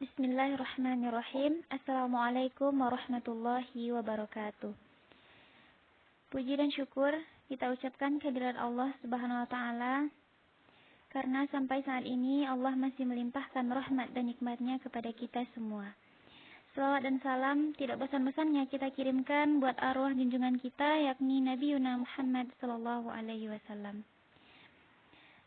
Bismillahirrahmanirrahim. Assalamualaikum warahmatullahi wabarakatuh. Puji dan syukur kita ucapkan kehadirat Allah Subhanahu wa taala karena sampai saat ini Allah masih melimpahkan rahmat dan nikmatnya kepada kita semua. Salawat dan salam tidak bosan-bosannya kita kirimkan buat arwah junjungan kita yakni Nabi Yuna Muhammad sallallahu alaihi wasallam.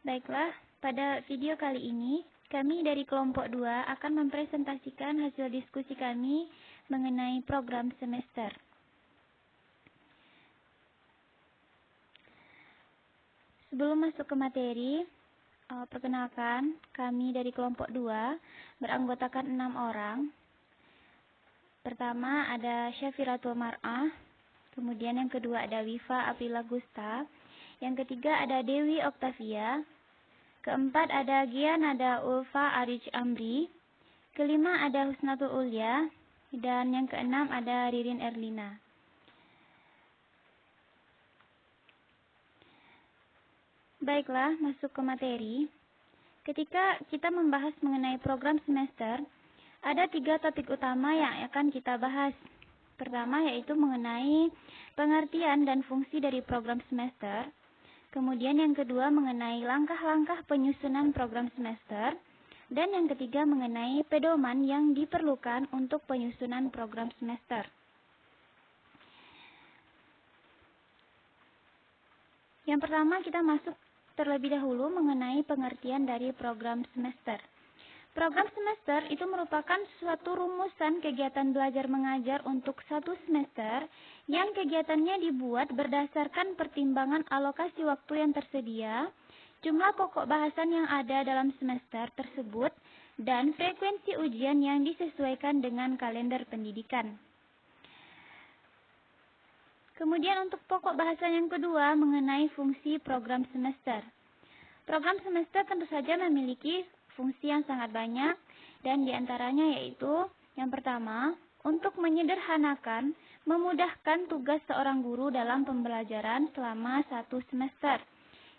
Baiklah, pada video kali ini kami dari kelompok 2 akan mempresentasikan hasil diskusi kami mengenai program semester. Sebelum masuk ke materi, perkenalkan kami dari kelompok 2 beranggotakan 6 orang. Pertama ada Syafiratul Mar'ah, kemudian yang kedua ada Wifa Aprila Gusta, yang ketiga ada Dewi Oktavia, keempat ada Gianada Ulfa Arij Amri, kelima ada Husnatul Ulya, dan yang keenam ada Ririn Erlina. Baiklah, masuk ke materi. Ketika kita membahas mengenai program semester, ada 3 topik utama yang akan kita bahas. Pertama yaitu mengenai pengertian dan fungsi dari program semester. Kemudian yang kedua mengenai langkah-langkah penyusunan program semester. Dan yang ketiga mengenai pedoman yang diperlukan untuk penyusunan program semester. Yang pertama kita masuk terlebih dahulu mengenai pengertian dari program semester. Program semester itu merupakan suatu rumusan kegiatan belajar mengajar untuk satu semester yang kegiatannya dibuat berdasarkan pertimbangan alokasi waktu yang tersedia, jumlah pokok bahasan yang ada dalam semester tersebut, dan frekuensi ujian yang disesuaikan dengan kalender pendidikan. Kemudian untuk pokok bahasan yang kedua mengenai fungsi program semester. Program semester tentu saja memiliki fungsi yang sangat banyak dan diantaranya yaitu yang pertama, untuk menyederhanakan, memudahkan tugas seorang guru dalam pembelajaran selama satu semester.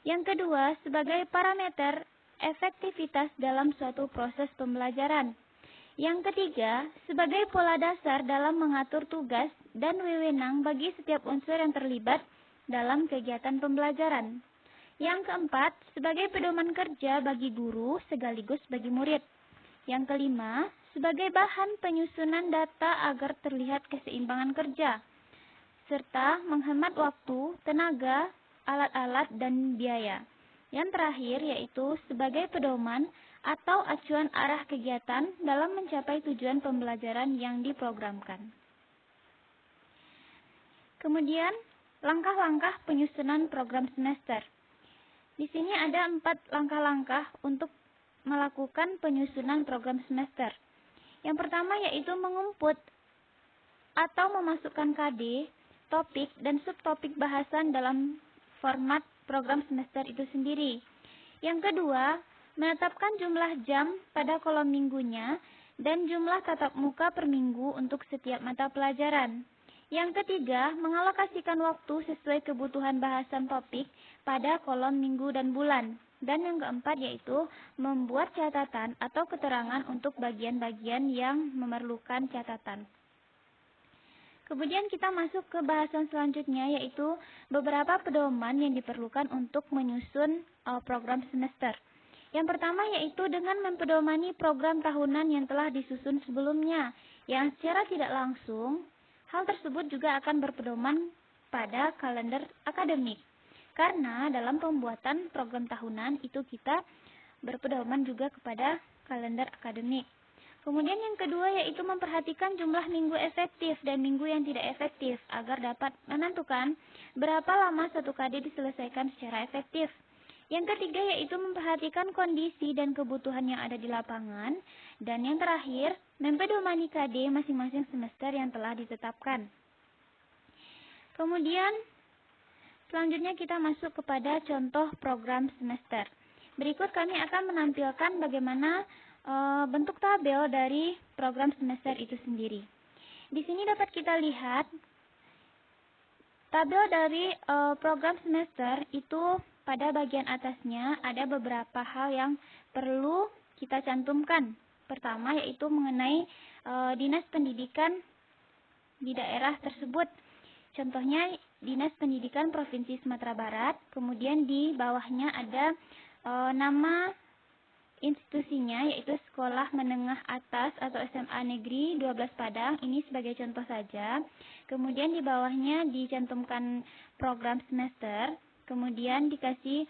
Yang kedua, sebagai parameter efektivitas dalam suatu proses pembelajaran. Yang ketiga, sebagai pola dasar dalam mengatur tugas dan wewenang bagi setiap unsur yang terlibat dalam kegiatan pembelajaran. Yang keempat, sebagai pedoman kerja bagi guru sekaligus bagi murid. Yang kelima, sebagai bahan penyusunan data agar terlihat keseimbangan kerja, serta menghemat waktu, tenaga, alat-alat, dan biaya. Yang terakhir yaitu sebagai pedoman atau acuan arah kegiatan dalam mencapai tujuan pembelajaran yang diprogramkan. Kemudian, langkah-langkah penyusunan program semester. Di sini ada 4 langkah-langkah untuk melakukan penyusunan program semester. Yang pertama yaitu mengumput atau memasukkan KD, topik, dan subtopik bahasan dalam format program semester itu sendiri. Yang kedua, menetapkan jumlah jam pada kolom minggunya dan jumlah tatap muka per minggu untuk setiap mata pelajaran. Yang ketiga, mengalokasikan waktu sesuai kebutuhan bahasan topik pada kolom minggu dan bulan. Dan yang keempat yaitu membuat catatan atau keterangan untuk bagian-bagian yang memerlukan catatan. Kemudian kita masuk ke bahasan selanjutnya yaitu beberapa pedoman yang diperlukan untuk menyusun program semester. Yang pertama yaitu dengan mempedomani program tahunan yang telah disusun sebelumnya, yang secara tidak langsung hal tersebut juga akan berpedoman pada kalender akademik. Karena dalam pembuatan program tahunan itu kita berpedoman juga kepada kalender akademik. Kemudian yang kedua yaitu memperhatikan jumlah minggu efektif dan minggu yang tidak efektif agar dapat menentukan berapa lama satu KD diselesaikan secara efektif. Yang ketiga yaitu memperhatikan kondisi dan kebutuhan yang ada di lapangan. Dan yang terakhir, mempedomani KD masing-masing semester yang telah ditetapkan. Kemudian, selanjutnya kita masuk kepada contoh program semester. Berikut kami akan menampilkan bagaimana bentuk tabel dari program semester itu sendiri. Di sini dapat kita lihat tabel dari program semester itu pada bagian atasnya ada beberapa hal yang perlu kita cantumkan. pertama yaitu mengenai dinas pendidikan di daerah tersebut. Contohnya Dinas Pendidikan Provinsi Sumatera Barat, kemudian di bawahnya ada nama institusinya yaitu Sekolah Menengah Atas atau SMA Negeri 12 Padang, ini sebagai contoh saja. Kemudian di bawahnya dicantumkan program semester, kemudian dikasih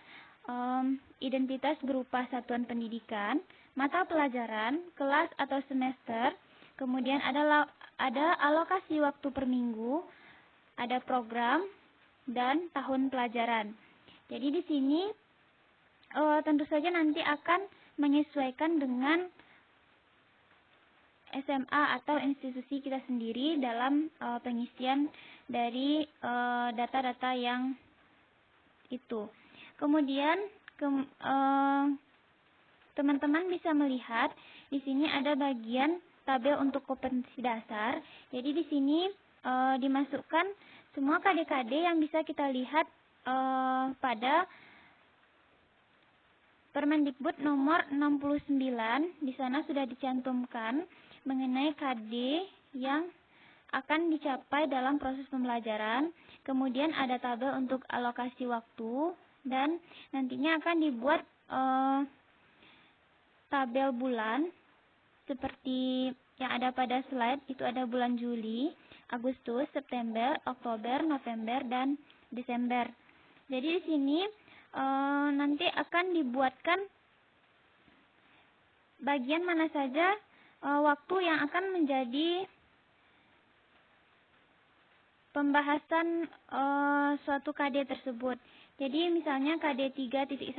identitas berupa satuan pendidikan, mata pelajaran, kelas atau semester, kemudian ada alokasi waktu per minggu, ada program, dan tahun pelajaran. Jadi di sini tentu saja nanti akan menyesuaikan dengan SMA atau institusi kita sendiri dalam pengisian dari data-data yang itu. Kemudian teman-teman bisa melihat di sini ada bagian tabel untuk kompetensi dasar. Jadi di sini dimasukkan semua KD-KD yang bisa kita lihat pada Permendikbud nomor 69, di sana sudah dicantumkan mengenai KD yang akan dicapai dalam proses pembelajaran. Kemudian ada tabel untuk alokasi waktu dan nantinya akan dibuat tabel bulan seperti yang ada pada slide. Itu ada bulan Juli, Agustus, September, Oktober, November, dan Desember. Jadi di sini nanti akan dibuatkan bagian mana saja waktu yang akan menjadi pembahasan suatu KD tersebut. Jadi misalnya KD 3.1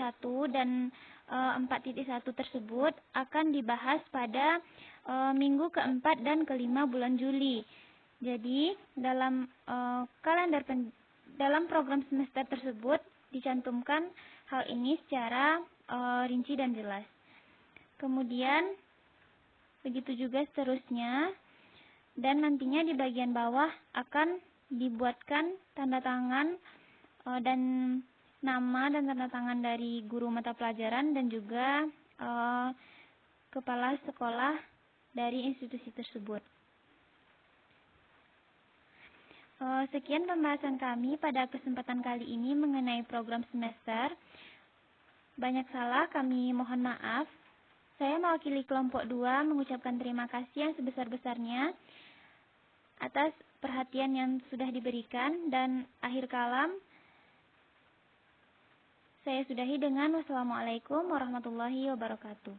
dan 4.1 tersebut akan dibahas pada minggu keempat dan kelima bulan Juli. Jadi dalam dalam program semester tersebut dicantumkan hal ini secara rinci dan jelas. Kemudian begitu juga seterusnya, dan nantinya di bagian bawah akan dibuatkan tanda tangan dan nama dan tanda tangan dari guru mata pelajaran dan juga kepala sekolah dari institusi tersebut. Sekian pembahasan kami pada kesempatan kali ini mengenai program semester. Banyak salah, kami mohon maaf. Saya mewakili kelompok 2 mengucapkan terima kasih yang sebesar-besarnya atas perhatian yang sudah diberikan, dan akhir kalam saya sudahi dengan wassalamualaikum warahmatullahi wabarakatuh.